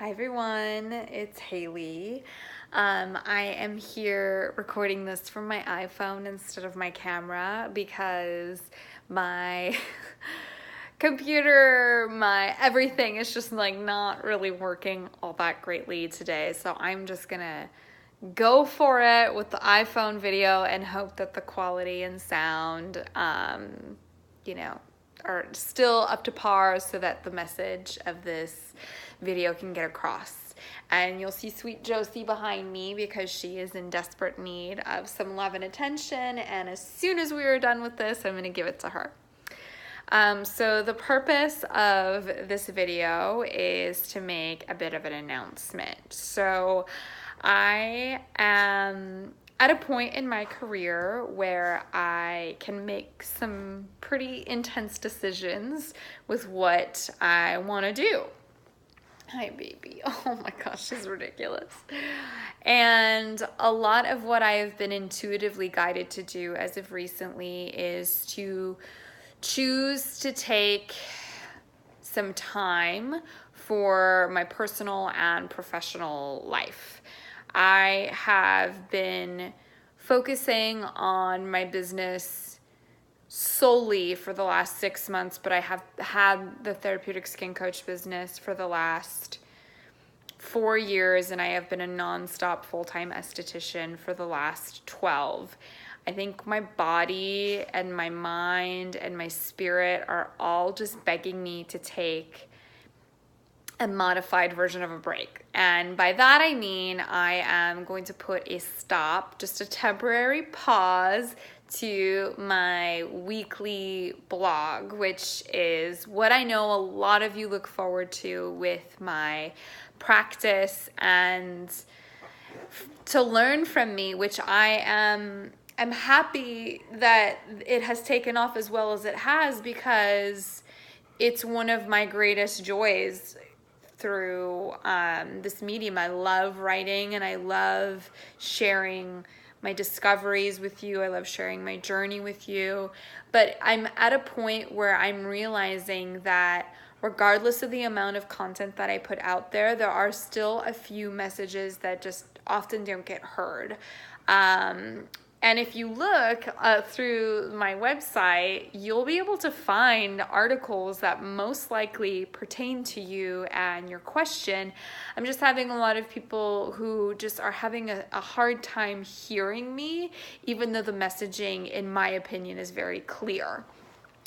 Hi everyone, it's Haley. I am here recording this from my iPhone instead of my camera because my computer, my everything is just like not really working all that greatly today. So I'm just gonna go for it with the iPhone video and hope that the quality and sound, are still up to par so that the message of this video can get across. And you'll see sweet Josie behind me because she is in desperate need of some love and attention. And as soon as we are done with this, I'm going to give it to her. So the purpose of this video is to make a bit of an announcement. So I am at a point in my career where I can make some pretty intense decisions with what I want to do. Hi, baby. Oh my gosh, she's ridiculous. And a lot of what I have been intuitively guided to do as of recently is to choose to take some time for my personal and professional life. I have been focusing on my business solely for the last 6 months, but I have had the therapeutic skin coach business for the last 4 years, and I have been a nonstop full-time esthetician for the last 12. I think my body and my mind and my spirit are all just begging me to take a modified version of a break. And by that I mean I am going to put a stop, just a temporary pause to my weekly blog, which is what I know a lot of you look forward to with my practice and to learn from me, which I'm happy that it has taken off as well as it has, because it's one of my greatest joys through this medium. I love writing and I love sharing my discoveries with you. I love sharing my journey with you. But I'm at a point where I'm realizing that regardless of the amount of content that I put out there, there are still a few messages that just often don't get heard. And if you look through my website, you'll be able to find articles that most likely pertain to you and your question. I'm just having a lot of people who just are having a hard time hearing me, even though the messaging, in my opinion, is very clear.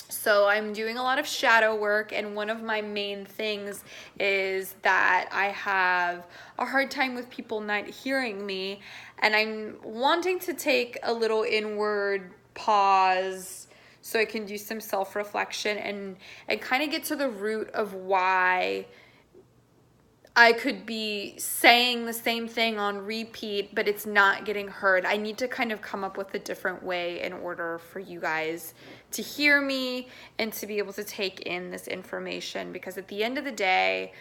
So I'm doing a lot of shadow work, and one of my main things is that I have a hard time with people not hearing me, and I'm wanting to take a little inward pause so I can do some self-reflection and kind of get to the root of why I could be saying the same thing on repeat, but it's not getting heard. I need to kind of come up with a different way in order for you guys to hear me and to be able to take in this information, because at the end of the day,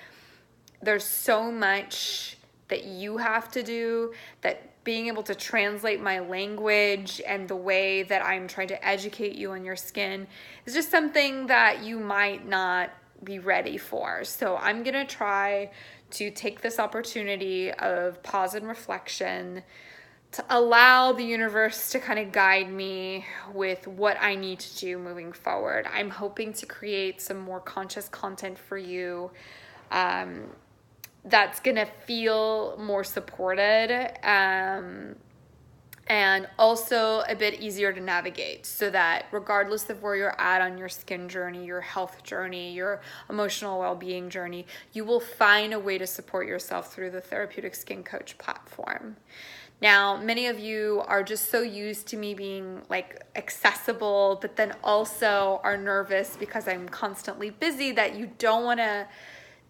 there's so much that you have to do, that being able to translate my language and the way that I'm trying to educate you on your skin is just something that you might not be ready for. So I'm gonna try to take this opportunity of pause and reflection to allow the universe to kind of guide me with what I need to do moving forward. I'm hoping to create some more conscious content for you that's gonna feel more supported and also a bit easier to navigate, so that regardless of where you're at on your skin journey, your health journey, your emotional well-being journey, you will find a way to support yourself through the Therapeutic Skin Coach platform. Now, many of you are just so used to me being like accessible, but then also are nervous because I'm constantly busy, that you don't want to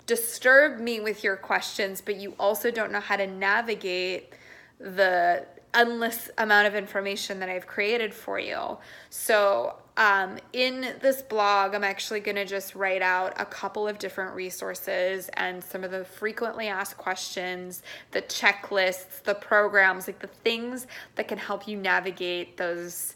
disturb me with your questions, but you also don't know how to navigate the endless amount of information that I've created for you. So in this blog, I'm actually going to just write out a couple of different resources and some of the frequently asked questions, the checklists, the programs, like the things that can help you navigate those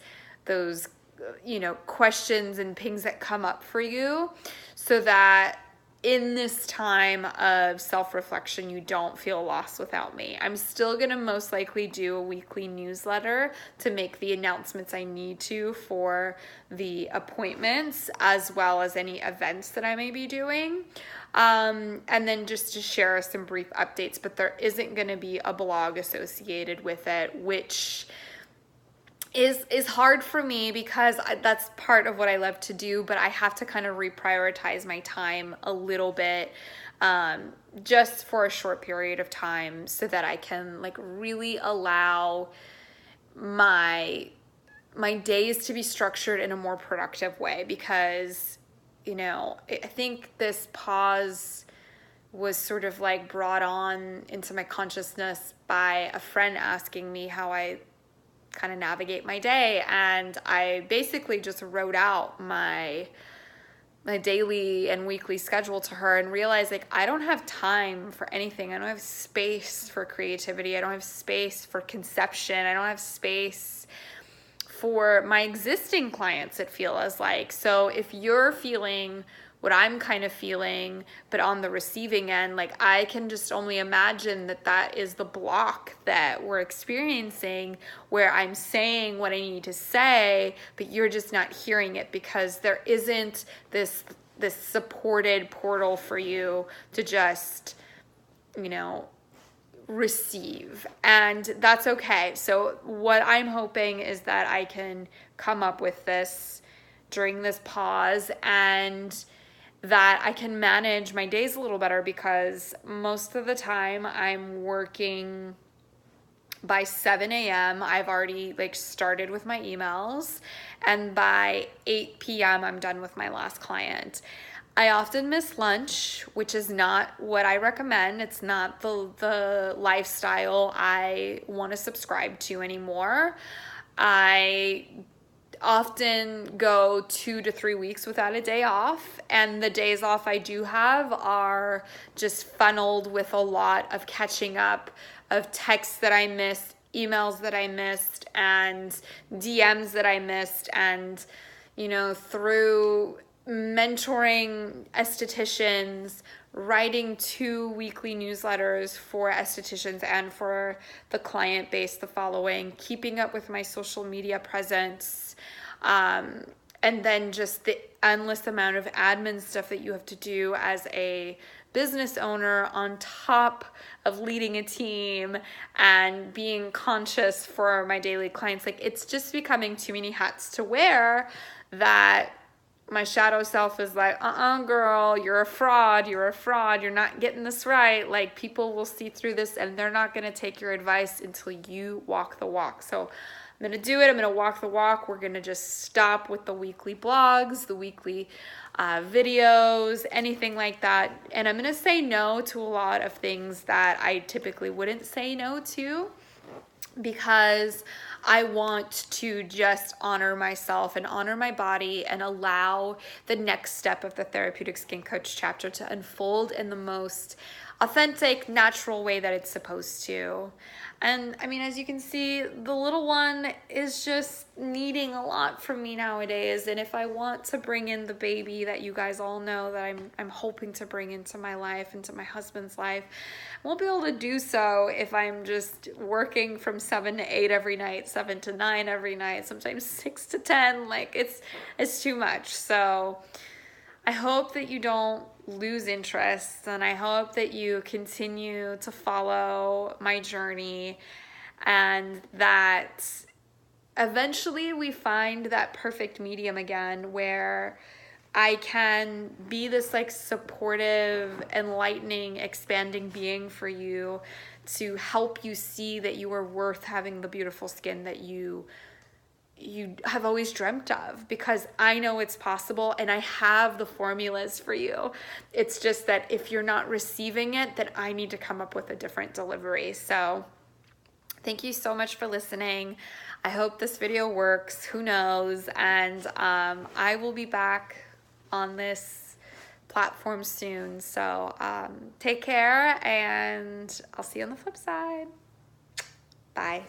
questions and pings that come up for you, so that in this time of self-reflection, you don't feel lost without me. I'm still going to most likely do a weekly newsletter to make the announcements I need to for the appointments, as well as any events that I may be doing. And then just to share some brief updates, but there isn't going to be a blog associated with it, which is hard for me because that's part of what I love to do, but I have to kind of reprioritize my time a little bit, just for a short period of time, so that I can like really allow my days to be structured in a more productive way. Because, you know, I think this pause was sort of like brought on into my consciousness by a friend asking me how I kind of navigate my day, and I basically just wrote out my daily and weekly schedule to her and realized like I don't have time for anything. I don't have space for creativity. I don't have space for conception. I don't have space for my existing clients, it feels like. So if you're feeling what I'm kind of feeling, but on the receiving end, like I can just only imagine that that is the block that we're experiencing, where I'm saying what I need to say, but you're just not hearing it because there isn't this supported portal for you to just, you know, receive. And that's okay. So what I'm hoping is that I can come up with this during this pause, and that I can manage my days a little better, because most of the time I'm working by 7 a.m. I've already like started with my emails, and by 8 p.m. I'm done with my last client. I often miss lunch, which is not what I recommend. It's not the lifestyle I want to subscribe to anymore. I often go 2 to 3 weeks without a day off, and the days off I do have are just funneled with a lot of catching up of texts that I missed, emails that I missed, and DMs that I missed. And, you know, through mentoring estheticians, writing 2 weekly newsletters for estheticians and for the client base, the following, keeping up with my social media presence, and then just the endless amount of admin stuff that you have to do as a business owner, on top of leading a team and being conscious for my daily clients. Like, it's just becoming too many hats to wear, that my shadow self is like, girl, you're a fraud, you're not getting this right. Like, people will see through this and they're not going to take your advice until you walk the walk. So I'm going to do it. I'm going to walk the walk. We're going to just stop with the weekly blogs, the weekly videos, anything like that. And I'm going to say no to a lot of things that I typically wouldn't say no to, because I want to just honor myself and honor my body and allow the next step of the Therapeutic Skin Coach chapter to unfold in the most authentic, natural way that it's supposed to. And I mean, as you can see, the little one is just needing a lot from me nowadays. And if I want to bring in the baby that you guys all know that I'm hoping to bring into my life, into my husband's life, I won't be able to do so if I'm just working from 7 to 8 every night, 7 to 9 every night, sometimes 6 to 10. Like, it's too much. So I hope that you don't lose interest, and I hope that you continue to follow my journey, and that eventually we find that perfect medium again, where I can be this like supportive, enlightening, expanding being for you, to help you see that you are worth having the beautiful skin that you have always dreamt of, because I know it's possible and I have the formulas for you. It's just that if you're not receiving it, then I need to come up with a different delivery. So thank you so much for listening. I hope this video works. Who knows? And I will be back on this platform soon. So take care, and I'll see you on the flip side. Bye.